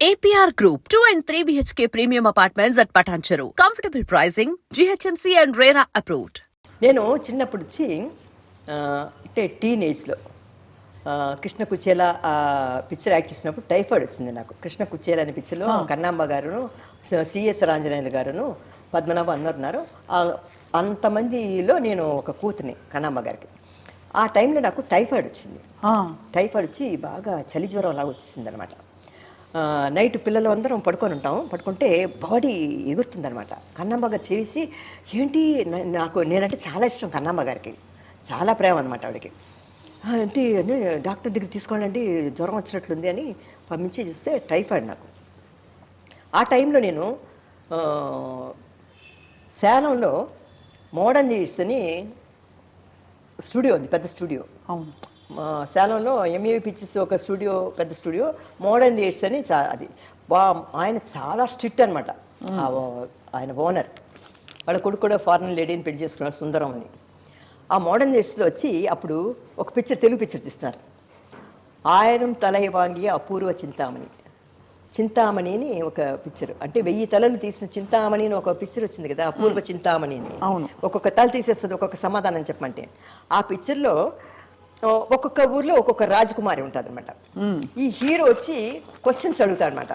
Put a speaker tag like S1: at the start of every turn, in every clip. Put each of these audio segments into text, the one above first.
S1: APR Group, 2 and 3 BHK premium apartments at Patancheru. Comfortable pricing, GHMC and RERA approved.
S2: నేను చిన్నప్పుడు వచ్చి అంటే టీనేజ్లో కృష్ణ కుచేల పిక్చర్ యాక్ట్ చేసినప్పుడు టైఫాయిడ్ వచ్చింది నాకు. కృష్ణ కుచేల అనే పిక్చర్లో కన్నాంబ గారును సిఎస్ రాంజనేయులు గారును పద్మనాభ అన్నారు. అంతమందిలో నేను ఒక కూతుని కన్నాంబ గారికి. ఆ టైంలో నాకు టైఫాయిడ్ వచ్చింది. టైఫాయిడ్ వచ్చి బాగా చలి జ్వరం లాగా వచ్చేసింది అనమాట. నైట్ పిల్లలు అందరం పడుకుంటే బాడీ ఎగురుతుందనమాట. కన్నాంబ గారు చేసి ఏంటి నేనంటే చాలా ఇష్టం కన్నాంబ గారికి, చాలా ప్రేమ అనమాట ఆవిడకి. అంటే డాక్టర్ దగ్గర తీసుకోవాలండి జ్వరం వచ్చినట్లుంది అని పంపించి చూస్తే టైఫాయిడ్ నాకు. ఆ టైంలో నేను సేలంలో మోడర్న్ జీస్ అని స్టూడియో ఉంది, పెద్ద స్టూడియో. అవును, సేలంలో ఎంఏవి పిక్చర్స్ ఒక స్టూడియో, పెద్ద స్టూడియో, మోడర్న్ థియేటర్స్ అని అది ఆయన చాలా స్ట్రిక్ట్ అనమాట. ఆయన ఓనర్ వాళ్ళ కొడుకు కూడా ఫారెన్ లేడీని పెళ్లి చేసుకున్నారు, సుందరం అని. ఆ మోడర్న్ థియేటర్స్లో వచ్చి అప్పుడు ఒక పిక్చర్, తెలుగు పిక్చర్ తీస్తున్నారు. ఆయిరం తలై వాంగియ అపూర్వ చింతామణి అని ఒక పిక్చర్. అంటే 1000 తలలు తీసిన చింతామణి అని ఒక పిక్చర్ వచ్చింది కదా, అపూర్వ చింతామణి అని. అవును, ఒక్కొక్క తల తీసేస్తుంది, ఒక్కొక్క సమాధానం చెప్పమంటే. ఆ పిక్చర్లో ఒక్కొక్క ఊర్లో ఒక్కొక్క రాజకుమారి ఉంటుంది అనమాట. ఈ హీరో వచ్చి క్వశ్చన్స్ అడుగుతాడు అనమాట.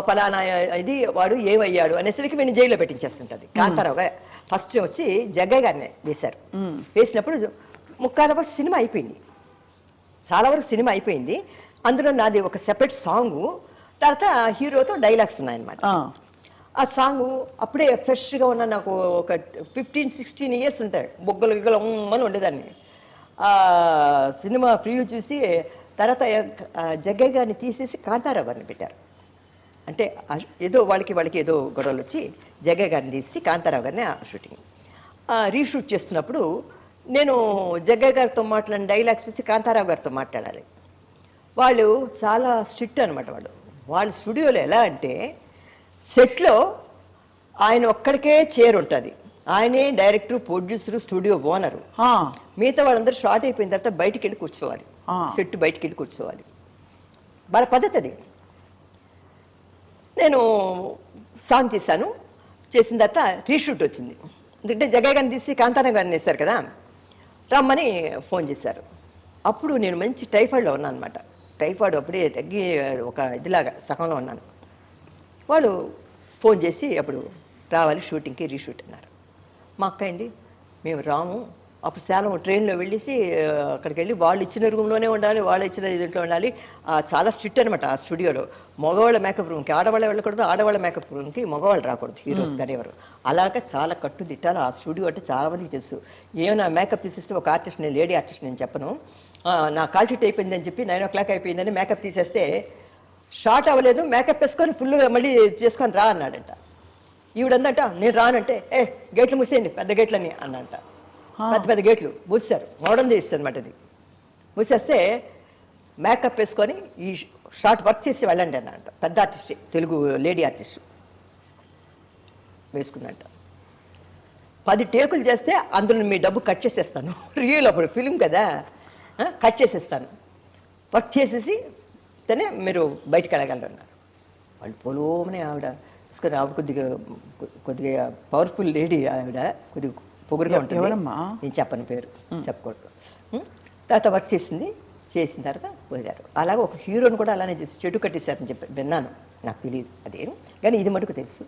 S2: ఫలానా ఇది వాడు ఏమయ్యాడు అనేసరికి నేను జైల్లో పెట్టించేస్తుంటుంది. కాంతారావుగా ఫస్ట్ వచ్చి జగ్గయ్య గారిని వేశారు. వేసినప్పుడు ముక్కాల వరకు సినిమా అయిపోయింది, చాలా వరకు సినిమా అయిపోయింది. అందులో నాది ఒక సెపరేట్ సాంగు, తర్వాత హీరోతో డైలాగ్స్ ఉన్నాయన్నమాట. ఆ సాంగు అప్పుడే ఫ్రెష్గా ఉన్న నాకు ఒక 15-16 ఇయర్స్ ఉంటాయి. బొగ్గలు గిగ్గలు అని ఉండేదాన్ని. సినిమా ప్రివ్యూ చూసి తర్వాత జగ్గయ్య గారిని తీసేసి కాంతారావు గారిని పెట్టారు. అంటే ఏదో వాళ్ళకి ఏదో గొడవలు వచ్చి జగ్గయ్య గారిని తీసి కాంతారావు గారిని షూటింగ్ రీషూట్ చేస్తున్నప్పుడు నేను జగ్గయ్య గారితో మాట్లాడిన డైలాగ్స్ చూసి కాంతారావు గారితో మాట్లాడాలి. వాళ్ళు చాలా స్ట్రిక్ట్ అనమాట. వాళ్ళ స్టూడియోలో ఎలా అంటే సెట్లో ఆయన ఒక్కడికే చైర్ ఉంటుంది, ఆయనే డైరెక్టర్, ప్రొడ్యూసరు, స్టూడియో ఓనరు. మిగతా వాళ్ళందరూ షార్ట్ అయిపోయిన తర్వాత బయటికి వెళ్ళి కూర్చోవాలి, సెట్ బయటికి వెళ్ళి కూర్చోవాలి. వాళ్ళ పద్ధతి అది. నేను సాంగ్ చేశాను, చేసిన తర్వాత రీషూట్ వచ్చింది. ఎందుకంటే జగ్గయ్య గారిని తీసి కాంతారావు గారిని వేశారు కదా, రమ్మని ఫోన్ చేశారు. అప్పుడు నేను మంచి టైఫాయిడ్లో ఉన్నాను అనమాట. టైఫాయిడ్ అప్పుడే తగ్గి ఒక ఇదిలాగా సగంలో ఉన్నాను. వాళ్ళు ఫోన్ చేసి అప్పుడు రావాలి షూటింగ్కి, రీషూట్ అన్నారు. మా అక్క అయింది, మేము రాము. అప్పుడు సేలం ట్రైన్లో వెళ్ళేసి అక్కడికి వెళ్ళి వాళ్ళు ఇచ్చిన రూమ్లోనే ఉండాలి, వాళ్ళు ఇచ్చిన దీంట్లో ఉండాలి. చాలా స్ట్రిక్ట్ అనమాట ఆ స్టూడియోలో. మగవాళ్ళ మేకప్ రూమ్కి ఆడవాళ్ళే వెళ్ళకూడదు, ఆడవాళ్ళ మేకప్ రూమ్కి మగవాళ్ళు రాకూడదు, హీరోస్ కానీ ఎవరు. అలాగే చాలా కట్టుదిట్టాలి ఆ స్టూడియో. అంటే చాలామందికి తెలుసు. ఏమైనా మేకప్ తీసేస్తే ఒక ఆర్టిస్ట్, నేను లేడీ ఆర్టిస్ట్ నేను చెప్పను, నా కాల్ షీట్ అయిపోయిందని చెప్పి 9 o'clock అయిపోయిందని మేకప్ తీసేస్తే షార్ట్ అవ్వలేదు, మేకప్ వేసుకొని ఫుల్గా మళ్ళీ చేసుకొని రా అన్నాడంట. ఈవిడందంట నేను రానంటే గేట్లు మూసేయండి, పెద్ద గేట్లని అన్నంట. పెద్ద గేట్లు మూసారు, మోడర్న్ థియేటర్స్ అనమాట. అది మూసేస్తే మేకప్ వేసుకొని ఈ షార్ట్ వర్క్ చేసి వెళ్ళండి అన్నంట. పెద్ద ఆర్టిస్ట్, తెలుగు లేడీ ఆర్టిస్ట్ వేసుకుందంట. 10 టేకులు చేస్తే అందులో మీ డబ్బు కట్ చేసేస్తాను, రియల్ అప్పుడు ఫిలిం కదా, కట్ చేసేస్తాను, వర్క్ చేసేసి తనే మీరు బయటకు వెళ్ళగలరు అన్నారు. వాళ్ళు పోలోమని ఆవిడ తీసుకొని, ఆవిడ కొద్దిగా పవర్ఫుల్ లేడీ ఆవిడ, కొద్దిగా పొగురుగా ఉంటుంది, నేను చెప్పని పేరు చెప్పకూడదు. తర్వాత వర్క్ చేసిన తర్వాత పోయారు. అలాగే ఒక హీరోని కూడా అలానే చేసి చెడు కట్టేశారని చెప్పి విన్నాను, నాకు తెలియదు అదేం, కానీ ఇది మటుకు తెలుసు.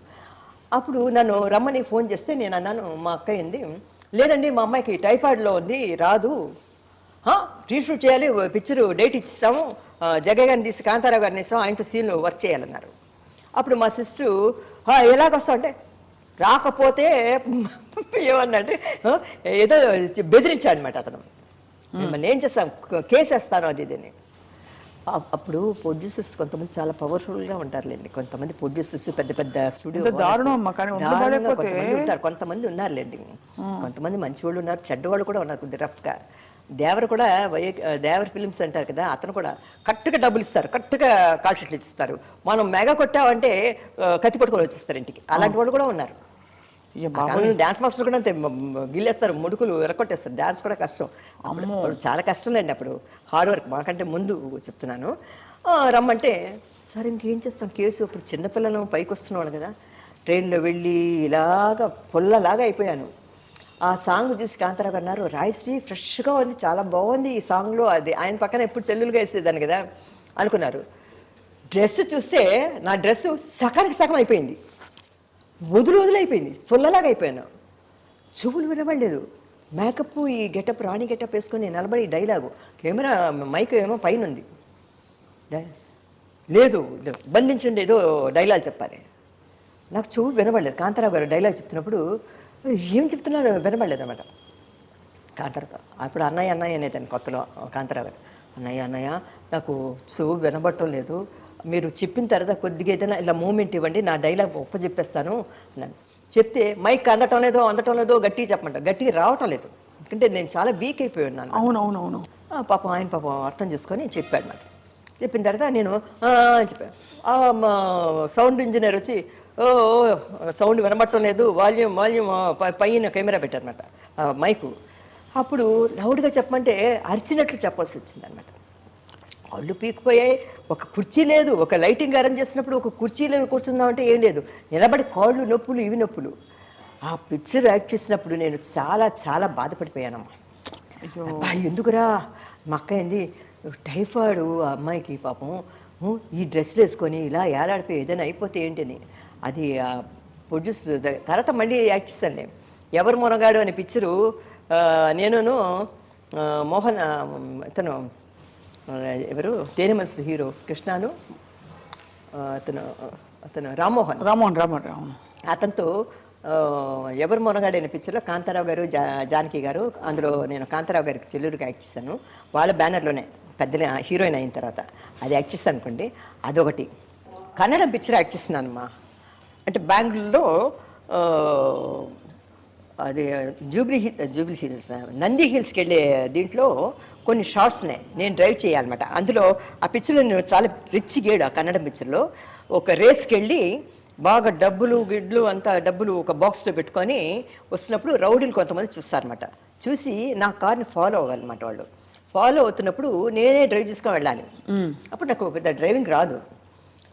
S2: అప్పుడు నన్ను రమ్మని ఫోన్ చేస్తే నేను అన్నాను, మా అక్క ఏంది, లేదండి మా అమ్మాయికి టైఫాయిడ్లో ఉంది, రాదు, రీషూట్ చేయాలి, పిక్చరు డేట్ ఇచ్చేస్తాము, జగ్గయ్య గారిని తీసి కాంతారావు గారిని ఇస్తాం, ఆయనతో సీన్లు వర్క్ చేయాలన్నారు. అప్పుడు మా సిస్టరు ఎలాగొస్తావు అంటే, రాకపోతే ఏమన్నంటే ఏదో బెదిరించాడు అనమాట అతను. మిమ్మల్ని ఏం చేస్తాను, కేసు వేస్తాను అది ఇదని. అప్పుడు ప్రొడ్యూసర్స్ కొంతమంది చాలా పవర్ఫుల్గా ఉంటారులేండి. కొంతమంది ప్రొడ్యూసర్స్ పెద్ద పెద్ద స్టూడియో ఉంటారు, కొంతమంది ఉన్నారులేండి. కొంతమంది మంచి వాళ్ళు ఉన్నారు, చెడ్డవాళ్ళు కూడా ఉన్నారు, కొద్దిగా రఫ్గా. దేవర ఫిలిమ్స్ అంటారు కదా, అతను కూడా కరెక్ట్గా డబ్బులు ఇస్తారు, కరెక్ట్గా కాల్ షీట్లు ఇస్తారు. మనం మెగా కొట్టామంటే కత్తి పట్టుకొని వచ్చేస్తారు ఇంటికి. అలాంటి వాళ్ళు కూడా ఉన్నారు. డాన్స్ మాస్టర్ కూడా అంతే, గిల్లేస్తారు, ముడుకులు ఎరకొట్టేస్తారు. డాన్స్ కూడా కష్టం, చాలా కష్టం లేండి అప్పుడు, హార్డ్ వర్క్. మాకంటే ముందు చెప్తున్నాను. రమ్మంటే సరే ఇంకేం చేస్తాం కేసు, ఇప్పుడు చిన్నపిల్లలు పైకి వస్తున్నాడు కదా, ట్రైన్లో వెళ్ళి ఇలాగా పొల్లలాగా అయిపోయాను. ఆ సాంగ్ చూసి కాంతారావు అన్నారు, రాయశ్రీ ఫ్రెష్గా ఉంది, చాలా బాగుంది ఈ సాంగ్లో. అది ఆయన పక్కన ఎప్పుడు చెల్లులుగా వేసేదాన్ని కదా అనుకున్నారు. డ్రెస్ చూస్తే నా డ్రెస్సు సగానికి సగం అయిపోయింది, వదిలైపోయింది, పొల్లలాగా అయిపోయాను. చెవులు వినబడలేదు. మేకప్ ఈ గెటప్ రాణి గెటప్ వేసుకొని నిలబడి డైలాగు, కెమెరా మైక్ ఏమో పైన ఉంది, లేదు బంధించండి ఏదో డైలాగ్ చెప్పాలి. నాకు చెవు వినబడలేదు. కాంతారావు గారు డైలాగ్ చెప్తున్నప్పుడు ఏం చెప్తున్నారో వినబడలేదు అన్నమాట. కాంతారావు అప్పుడు అన్నయ్య అనేదాన్ని కొత్తలో. కాంతారావు గారు, అన్నయ్య నాకు చెవు వినబడటం లేదు, మీరు చెప్పిన తర్వాత కొద్దిగా ఏదైనా ఇలా మూమెంట్ ఇవ్వండి, నా డైలాగ్ చెప్పేస్తాను అన్నాను. చెప్తే మైక్ అందటం లేదో గట్టిగా చెప్పమంటారు, గట్టిగా రావటం లేదు, ఎందుకంటే నేను చాలా వీక్ అయిపోయి ఉన్నాను.
S3: అవునవునవును.
S2: పాపం ఆయన అర్థం చేసుకొని చెప్పాడు అన్నమాట. చెప్పిన తర్వాత నేను చెప్పాను. సౌండ్ ఇంజనీర్ వచ్చి సౌండ్ వినబడటం లేదు, వాల్యూమ్ పైన కెమెరా పెట్టారనమాట మైకు. అప్పుడు లౌడ్గా చెప్పమంటే అరిచినట్లు చెప్పాల్సి వచ్చింది అనమాట. కళ్ళు పీకిపోయాయి, ఒక కుర్చీ లేదు, ఒక లైటింగ్ అరేంజ్ చేసినప్పుడు ఒక కుర్చీ లేదు, కూర్చుందామంటే ఏం లేదు, నిలబడి కాళ్ళు నొప్పులు ఇవి నొప్పులు. ఆ పిక్చర్ యాక్ట్ చేసినప్పుడు నేను చాలా చాలా బాధపడిపోయానమ్మా. అబ్బా ఎందుకురా, మా అక్క ఏంది టైఫాయిడ్ ఆ అమ్మాయికి పాపం ఈ డ్రెస్లు వేసుకొని ఇలా ఏలాడిపోయి ఏదైనా అయిపోతే ఏంటని. అది ప్రొడ్యూస్ తర్వాత మళ్ళీ యాక్ట్ చేశాను నేను. ఎవరు మొనగాడు అనే పిక్చరు నేనును మోహన్ అతను ఎవరు తేనె మనసు హీరో కృష్ణను అతను రామ్మోహన్ అతనితో ఎవరు మొనగాడైన పిక్చర్లో కాంతారావు గారు జానకి గారు, అందులో నేను కాంతారావు గారికి చెల్లూరుగా యాక్ట్ చేశాను. వాళ్ళ బ్యానర్లోనే పెద్ద హీరోయిన్ అయిన తర్వాత అది యాక్ట్ చేస్తాను అనుకోండి. అదొకటి. కన్నడ పిక్చర్ యాక్ట్ చేస్తున్నానమ్మా. అంటే బెంగళూరులో అది జూబ్లీ హిల్స్ నంది హిల్స్కి వెళ్ళే దీంట్లో కొన్ని షార్ట్స్నే నేను డ్రైవ్ చేయాలన్నమాట. అందులో ఆ పిక్చర్లో నేను చాలా రిచ్ గేడు. ఆ కన్నడ పిక్చర్లో ఒక రేస్కి వెళ్ళి బాగా గిడ్లు అంతా డబ్బులు ఒక బాక్స్లో పెట్టుకొని వస్తున్నప్పుడు రౌడీలు కొంతమంది చూస్తారన్నమాట. చూసి నా కార్ని ఫాలో అవ్వాలన్నమాట. వాళ్ళు ఫాలో అవుతున్నప్పుడు నేనే డ్రైవ్ చేసుకొని వెళ్ళాలి. అప్పుడు నాకు పెద్ద డ్రైవింగ్ రాదు.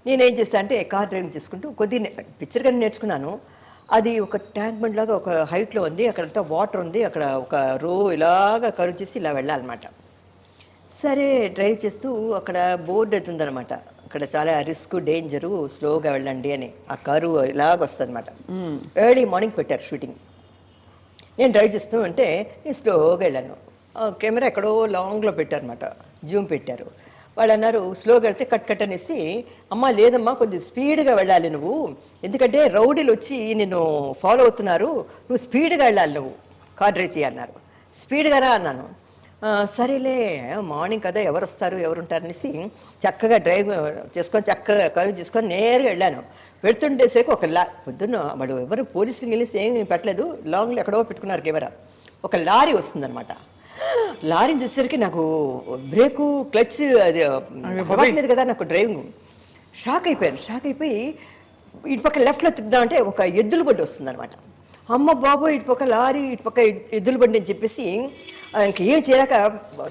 S2: నేనేం చేస్తాను అంటే కార్ డ్రైవింగ్ చేసుకుంటూ కొద్దిగా పిక్చర్ కానీ నేర్చుకున్నాను. అది ఒక ట్యాంక్ బండ్ లాగా ఒక హైట్లో ఉంది, అక్కడంతా వాటర్ ఉంది, అక్కడ ఒక రో ఇలాగా కరువు చేసి ఇలా వెళ్ళాలన్నమాట. సరే డ్రైవ్ చేస్తూ అక్కడ బోర్డు అది ఉందన్నమాట, అక్కడ చాలా రిస్క్ డేంజరు స్లోగా వెళ్ళండి అని. ఆ కరువు ఇలాగ వస్తుంది అనమాట. ఎర్లీ మార్నింగ్ పెట్టారు షూటింగ్. నేను డ్రైవ్ చేస్తూ అంటే నేను స్లోగా వెళ్ళాను. కెమెరా ఎక్కడో లాంగ్లో పెట్టారనమాట, జూమ్ పెట్టారు. వాళ్ళు అన్నారు స్లోగా వెళ్తే కట్ అనేసి, అమ్మ లేదమ్మా కొంచెం స్పీడ్గా వెళ్ళాలి నువ్వు, ఎందుకంటే రౌడీలు వచ్చి నిన్ను ఫాలో అవుతున్నారు, నువ్వు స్పీడ్గా వెళ్ళాలి, నువ్వు కార్ డ్రైవ్ చేయాలన్నారు. స్పీడ్గా రా అన్నాను. సరేలే మార్నింగ్ కదా ఎవరు వస్తారు ఎవరు ఉంటారనేసి చక్కగా డ్రైవ్ చేసుకొని చక్కగా కరువు చేసుకొని నేరుగా వెళ్ళాను. వెళ్తుండేసరికి ఒక పొద్దున్న వాడు ఎవరు పోలీసులు వెళ్ళేసి ఏమి పెట్టలేదు, లాంగ్లో ఎక్కడో పెట్టుకున్నారు కెమెరా. ఒక లారీ వస్తుందన్నమాట. లారీని చూసేసరికి నాకు బ్రేకు క్లచ్ అది అవ్వట్లేదు కదా, నాకు డ్రైవింగ్ షాక్ అయిపోయి ఇటు పక్క లెఫ్ట్లో తిప్పుదామంటే ఒక ఎద్దుల బండి వస్తుందన్నమాట. అమ్మ బాబు ఇటు పక్క లారీ ఇటు పక్క ఎద్దుల బండి అని చెప్పేసి ఇంకేం చేయలేక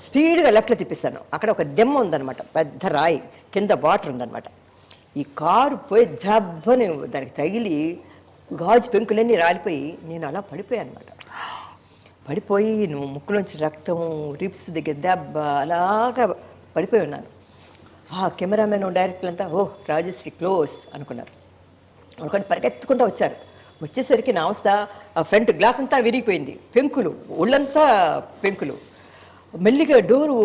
S2: స్పీడ్గా లెఫ్ట్లో తిప్పిస్తాను. అక్కడ ఒక దెమ్మ ఉందన్నమాట, పెద్ద రాయి కింద వాటర్ ఉందన్నమాట. ఈ కారు పోయి దెబ్బని దానికి తగిలి గాజు పెంకులన్నీ రాలిపోయి నేను అలా పడిపోయాను అనమాట. పడిపోయి నువ్వు ముక్కులోంచి రక్తం, రిప్స్ దగ్గర దెబ్బ, అలాగా పడిపోయి ఉన్నాను. ఆ కెమెరామెన్ డైరెక్టర్ అంతా రాజశ్రీ క్లోజ్ అనుకున్నారు. అనుకుంటే పరిగెత్తుకుంటూ వచ్చారు. వచ్చేసరికి నా అవస్థ, ఆ ఫ్రంట్ గ్లాస్ అంతా విరిగిపోయింది, పెంకులు ఒళ్ళంతా పెంకులు. మెల్లిగా డోరు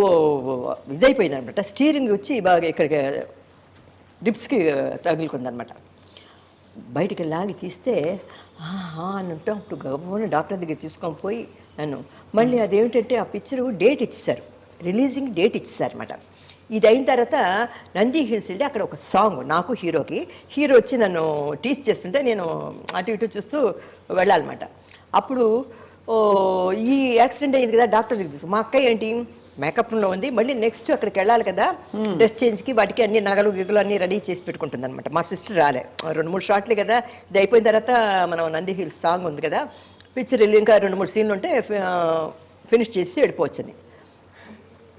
S2: ఇదైపోయింది అనమాట. స్టీరింగ్ వచ్చి బాగా ఇక్కడికి రిప్స్కి తగులుకుందనమాట. బయటికి లాగి తీస్తే అని ఉంటాం. అప్పుడు గబుని డాక్టర్ దగ్గర తీసుకొని పోయి నన్ను మళ్ళీ అదేమిటంటే ఆ పిక్చరు డేట్ ఇచ్చేసారు, రిలీజింగ్ డేట్ ఇచ్చేసారు అనమాట. ఇది అయిన తర్వాత నంది హిల్స్ వెళ్ళి అక్కడ ఒక సాంగ్ నాకు హీరో వచ్చి నన్ను టీచ్ చేస్తుంటే నేను అటు ఇటు చూస్తూ వెళ్ళాలన్నమాట. అప్పుడు ఈ యాక్సిడెంట్ అయ్యింది కదా, డాక్టర్ దగ్గర తీసుకు మా అక్క ఏంటి మేకప్లో ఉంది, మళ్ళీ నెక్స్ట్ అక్కడికి వెళ్ళాలి కదా డ్రెస్ చేంజ్కి, వాటికి అన్ని నగలు గిగులు అన్నీ రెడీ చేసి పెట్టుకుంటుంది అనమాట. మా సిస్టర్ రాలే, 2-3 షార్ట్లే కదా, ఇది అయిపోయిన తర్వాత మనం నంది హిల్స్ సాంగ్ ఉంది కదా, పిక్చర్ వెళ్ళి ఇంకా 2-3 సీన్లు ఉంటే ఫినిష్ చేసి వెళ్ళిపోవచ్చని.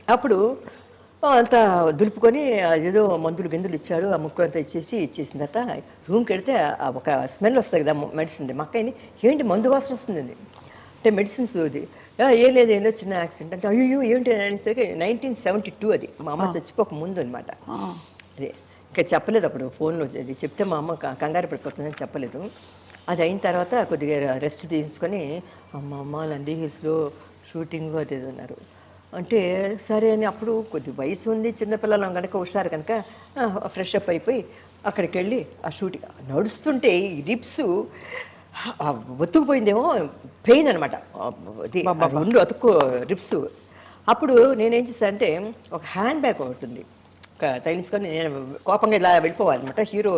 S2: అప్పుడు అంతా దులుపుకొని ఏదో మందులు గిందులు ఇచ్చాడు. ఆ ముక్కు అంతా ఇచ్చేసిన తర్వాత రూమ్కి వెళ్తే ఒక స్మెల్ వస్తుంది కదా మెడిసిన్ది. మా అక్కని ఏంటి మందు వాసన వస్తుంది అంటే మెడిసిన్స్ అది ఏం లేదు చిన్న యాక్సిడెంట్ అంటే అయ్యో ఏంటి అనేసరికి 1972 అది మా అమ్మ చచ్చిపోక ముందు అనమాట. అదే ఇంకా చెప్పలేదు అప్పుడు ఫోన్లో అది చెప్తే మా అమ్మ కంగారు పడిపోతుందని చెప్పలేదు. అది అయిన తర్వాత కొద్దిగా రెస్ట్ తీయించుకొని అమ్మ నంది హిల్స్లో షూటింగ్ అది అన్నారు. అంటే సరే అని అప్పుడు కొద్ది వయసు ఉంది, చిన్నపిల్లలు కనుక హుషారు కనుక ఫ్రెష్ అప్ అయిపోయి అక్కడికి వెళ్ళి ఆ షూటింగ్ నడుస్తుంటే ఈ రిప్స్ ఒత్తుకుపోయిందేమో పెయిన్ అనమాట. రెండు అతుక్కు రిప్స్. అప్పుడు నేనేం చేశాను అంటే ఒక హ్యాండ్ బ్యాగ్ ఒకటి ఉంది తగిలించుకొని నేను కోపంగా ఇలా వెళ్ళిపోవాలన్నమాట. హీరో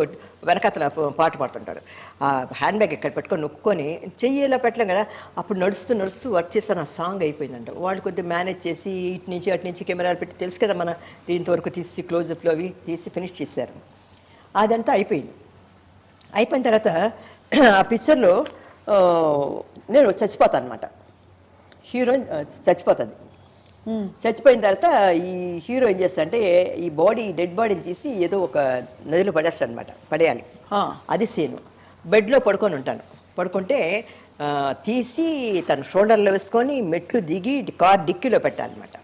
S2: వెనకతల పాట పాడుతుంటాడు. ఆ హ్యాండ్ బ్యాగ్ ఇక్కడ పెట్టుకొని నొక్కొని చెయ్యి ఇలా పెట్టలేం కదా. అప్పుడు నడుస్తూ వర్క్ చేస్తాను. ఆ సాంగ్ అయిపోయిందంట. వాళ్ళు కొద్దిగా మేనేజ్ చేసి ఇటు నుంచి అటు నుంచి కెమెరాలు పెట్టి తెలుసు కదా మన దీంతవరకు తీసి క్లోజప్లో అవి తీసి ఫినిష్ చేశారు. అదంతా అయిపోయింది. అయిపోయిన తర్వాత ఆ పిక్చర్లో నేను చచ్చిపోతాను అనమాట. హీరోయిన్ చచ్చిపోతుంది. చచ్చిపోయిన తర్వాత ఈ హీరో ఏం చేస్తాడంటే ఈ డెడ్ బాడీని తీసి ఏదో ఒక నదిలో పడేస్తాడు అనమాట. పడేయాలి. అది సీను. బెడ్లో పడుకొని ఉంటాను. పడుకుంటే తీసి తన షోల్డర్లో వేసుకొని మెట్లు దిగి కార్ డిక్కీలో పెట్టాలన్నమాట.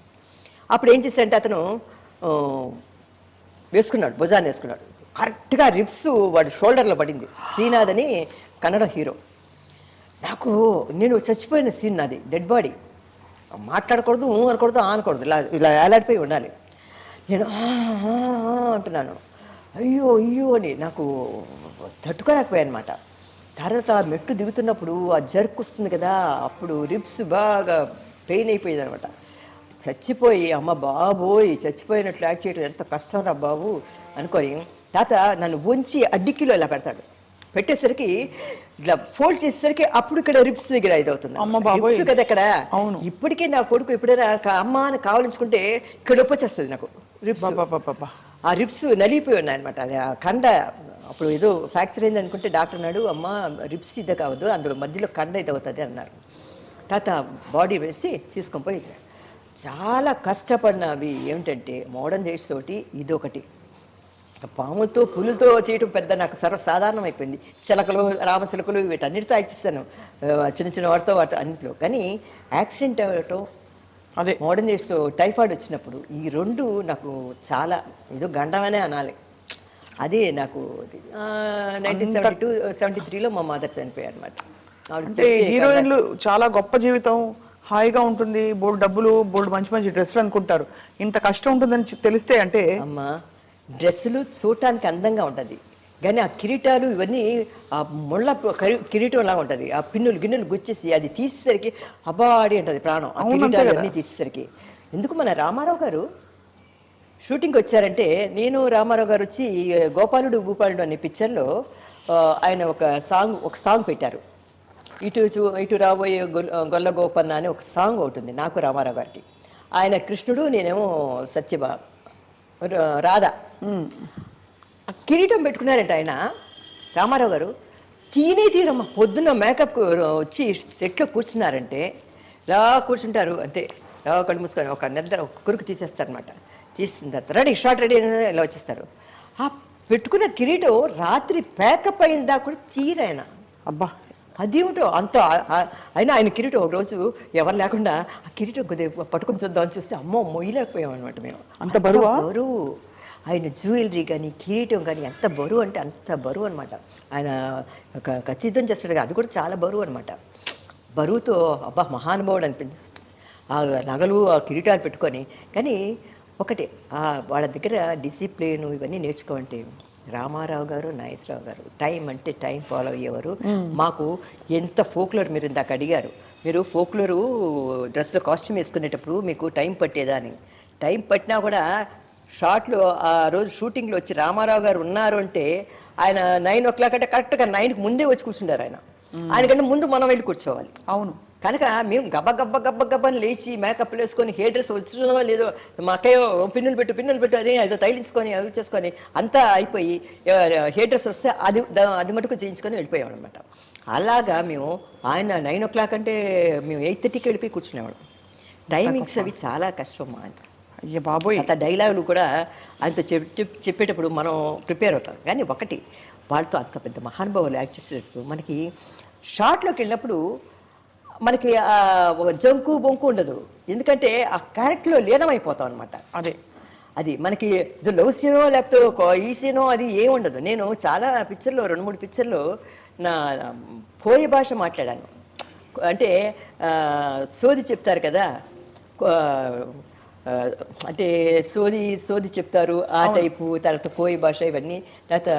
S2: అప్పుడు ఏం చేశాడంటే అతను వేసుకున్నాడు, భుజాన్ని వేసుకున్నాడు. కరెక్ట్గా రిప్స్ వాడు షోల్డర్లో పడింది. శ్రీనాథ్ అని కన్నడ హీరో. నేను చచ్చిపోయిన సీన్ నాది. డెడ్ బాడీ మాట్లాడకూడదు, అనకూడదు, అనకూడదు, ఇలా వేలాడిపోయి ఉండాలి. నేను అంటున్నాను. అయ్యో అని నాకు తట్టుకోలేకపోయాను అనమాట. తర్వాత మెట్టు దిగుతున్నప్పుడు ఆ జర్క్ వస్తుంది కదా, అప్పుడు రిప్స్ బాగా పెయిన్ అయిపోయింది అనమాట. చచ్చిపోయి అమ్మ బాబోయ్ చచ్చిపోయినట్లు యాక్ట్ చేయడం ఎంత కష్టం రా బాబు అనుకొని తాత నన్ను ఉంచి అడ్డికిలో ఇలా పెడతాడు. పెట్టేసరికి ఇట్లా ఫోల్డ్ చేసేసరికి అప్పుడు ఇక్కడ రిప్స్ దగ్గర ఇదవుతుంది. రిప్స్ కదా ఇక్కడ. ఇప్పటికే నా కొడుకు ఎప్పుడైనా అమ్మ అని కావాలించుకుంటే ఇక్కడ నొప్పి వచ్చేస్తుంది నాకు. రిప్స్ ఆ రిప్స్ నలిగిపోయి ఉన్నాయి అనమాట. అది ఆ కండ అప్పుడు ఏదో ఫ్రాక్చర్ అయింది అనుకుంటే డాక్టర్ అన్నాడు అమ్మ రిప్స్ ఇది కావద్దు, అందులో మధ్యలో కండ ఇది అవుతుంది అన్నారు. తాత బాడీ వేసి తీసుకొని పోయి చాలా కష్టపడినవి ఏమిటంటే మోడర్న్ డేస్ తోటి ఇదొకటి. పాముతో పులుతో చేయటం పెద్ద నాకు సర్వసాధారణం అయిపోయింది. చిలకలు రామచిలకలు వీటన్నిటితో యాక్ట్ చేశాను, చిన్న వాటితో అన్నింటిలో. కానీ యాక్సిడెంట్ అవ్వటం అదే మోడర్న్ డేస్లో టైఫాయిడ్ వచ్చినప్పుడు ఈ రెండు నాకు చాలా ఏదో గండమనే అనాలి. అదే నాకు 1972-73లో మా మదర్ చనిపోయారు అనమాట.
S3: హీరోయిన్లు చాలా గొప్ప జీవితం, హాయిగా ఉంటుంది, బోల్డ్ డబ్బులు, బోల్డ్ మంచి మంచి డ్రెస్సులు అనుకుంటారు. ఇంత కష్టం ఉంటుందని తెలిస్తే అంటే
S2: అమ్మా డ్రెస్సులు చూడటానికి అందంగా ఉంటుంది కానీ ఆ కిరీటాలు ఇవన్నీ ఆ ముళ్ళ కిరీటం లాగా ఉంటుంది. ఆ గిన్నెలు గుచ్చేసి అది తీసేసరికి అబాడి ఉంటుంది ప్రాణం. ఆ కిరీటాలు అన్నీ తీసేసరికి ఎందుకు మన రామారావు గారు షూటింగ్కి వచ్చారంటే నేను రామారావు గారు వచ్చి గోపాలుడు భూపాలుడు అనే పిక్చర్లో ఆయన ఒక సాంగ్ పెట్టారు. ఇటు రాబోయే గొల్ల గోపన్న అనే ఒక సాంగ్ ఒకటి నాకు రామారావు గారికి. ఆయన కృష్ణుడు, నేనేమో సత్యభా రాధా. కిరీటం పెట్టుకున్నారంట ఆయన రామారావు గారు. తీరమ్మ పొద్దున్న మేకప్ వచ్చి సెట్లో కూర్చున్నారంటే ఇలా కూర్చుంటారు అంతే. ఇలా కళ్ళు మూసుకొని ఒక కురుకు తీసేస్తారనమాట. తీసిన తర్వాత రెడీ షార్ట్ రెడీ ఇలా వచ్చేస్తారు. ఆ పెట్టుకున్న కిరీటం రాత్రి ప్యాకప్ అయిన దాకా కూడా తీరాయన.
S3: అబ్బా
S2: అది ఏమిటో అంత అయినా ఆయన కిరీటం ఒక రోజు ఎవరు లేకుండా ఆ కిరీటం కొద్దిగా పట్టుకొని చూద్దామని చూస్తే అమ్మో మొయ్యలేకపోయాం అనమాట మేము.
S3: అంత బరువు
S2: ఆయన జ్యువెలరీ కానీ కిరీటం కానీ ఎంత బరువు అంటే అంత బరువు అనమాట. ఆయన ఒక కచ్చితం చేస్తాడు కదా, అది కూడా చాలా బరువు అనమాట. బరువుతో అబ్బా మహానుభావుడు అనిపించింది. ఆ నగలు ఆ కిరీటాలు పెట్టుకొని. కానీ ఒకటే వాళ్ళ దగ్గర డిసిప్లిన్ ఇవన్నీ నేర్చుకోమంటే రామారావు గారు, నాగేశ్వరరావు గారు టైం అంటే టైం ఫాలో అయ్యేవారు. మాకు ఎంత ఫోక్లోర్ మీరు ఇందాక అడిగారు, మీరు ఫోక్లోరు డ్రెస్లో కాస్ట్యూమ్ వేసుకునేటప్పుడు మీకు టైం పట్టేదా అని. టైం పట్టినా కూడా షార్ట్లో ఆ రోజు షూటింగ్లో వచ్చి రామారావు గారు ఉన్నారు అంటే ఆయన 9 o'clock అంటే కరెక్ట్గా 9కి ముందే వచ్చి కూర్చుంటారు. ఆయనకంటే ముందు మనం వెళ్ళి కూర్చోవాలి.
S3: అవును.
S2: కనుక మేము గబ్బని లేచి మేకప్లు వేసుకొని హెయిర్ డ్రెస్ వచ్చినో లేదో మా అక్కయ్య పిన్నులు పెట్టు అదే ఏదో తైలించుకొని అవి చేసుకొని అంతా అయిపోయి హెయిర్ డ్రెస్ వస్తే అది మటుకు చేయించుకొని వెళ్ళిపోయాం అనమాట. అలాగా మేము ఆయన 9 o'clock అంటే మేము 8:30కి వెళ్ళిపోయి కూర్చునేవాళ్ళం. టైమింగ్స్ అవి చాలా కష్టం.
S3: అయ్య బాబోయ్.
S2: అంత డైలాగులు కూడా ఆయనతో చెప్పేటప్పుడు మనం ప్రిపేర్ అవుతాం. కానీ ఒకటి, వాళ్ళతో అంత పెద్ద మహానుభావులు యాక్ట్ చేసేటప్పుడు మనకి షార్ట్లోకి వెళ్ళినప్పుడు మనకి ఒక జంకు బొంకు ఉండదు. ఎందుకంటే ఆ క్యారెక్టర్లో లీనమైపోతాం అనమాట. అది మనకి ఇది లవ్ సీనో లేకపోతే ఈ సీనో అది ఏమి ఉండదు. నేను చాలా పిక్చర్లో 2-3 పిక్చర్లో నా కోయ భాష మాట్లాడాను. అంటే సోది చెప్తారు కదా, అంటే సోది చెప్తారు ఆ టైపు. తర్వాత కోయ భాష ఇవన్నీ. తర్వాత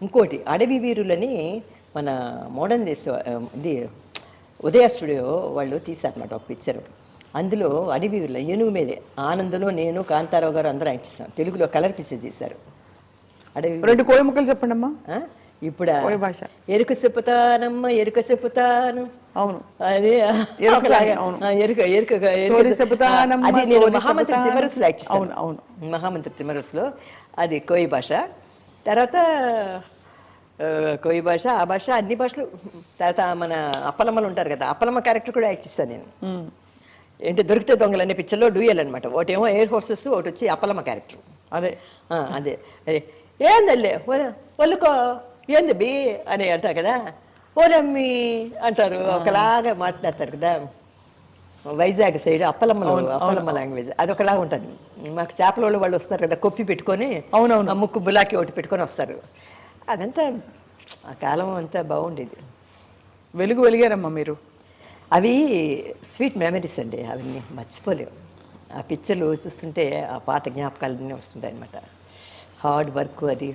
S2: ఇంకోటి అడవి వీరులని మన మోడర్న్ ఇది ఉదయ స్టూడియో వాళ్ళు తీశారన్నమాట ఒక పిక్చర్. అందులో అడవి వీరుల ఏనుగు మీదే ఆనందంలో నేను కాంతారావు గారు అందరూ యాక్ట్ చేశాను. తెలుగులో కలర్ పిక్చర్ చేశారు. అడవి
S3: 2 కోయ ముక్కలు చెప్పండి అమ్మా.
S2: ఇప్పుడు
S3: భాష
S2: ఎరుక చెప్పుతానమ్మ ఎరుక చెప్పుతాను.
S3: అవును,
S2: అదే మహామంత్రి తిమరస్లో యాక్ట్ చేశాను.
S3: అవును,
S2: మహామంత్రి తిమరస్లో అది కోయి భాష. తర్వాత కోయి భాష, ఆ భాష, అన్ని భాషలు. తర్వాత మన అప్పలమ్మలు ఉంటారు కదా, అప్పలమ్మ క్యారెక్టర్ కూడా యాక్ట్ చేస్తాను నేను. ఏంటి దొరికితే దొంగలు అనే పిక్చర్లో డ్యూయల్ అనమాట. ఒకటేమో ఎయిర్ హోస్టెస్, ఒకటి వచ్చి అప్పలమ్మ క్యారెక్టర్. అదే అదే ఏందల్లే వాళ్ళకో ఏంది బి అని అంటారు కదా, ఓనమ్మి అంటారు, ఒకలాగా మాట్లాడతారు కదా. వైజాగ్ సైడ్ అప్పలమ్మ లాంగ్వేజ్ అది ఒకలాగా ఉంటుంది. మాకు చేపల వాళ్ళు వస్తారు కదా, కొప్పి పెట్టుకొని, అవునవును, ముక్కు బులాకి ఒకటి పెట్టుకొని వస్తారు. అదంతా ఆ కాలం అంతా బాగుండేది.
S3: వెలిగారమ్మా మీరు.
S2: అవి స్వీట్ మెమరీస్ అండి, అవన్నీ మర్చిపోలేవు. ఆ పిక్చర్లు చూస్తుంటే ఆ పాత జ్ఞాపకాలన్నీ వస్తుంటాయి అన్నమాట. హార్డ్ వర్క్ అది.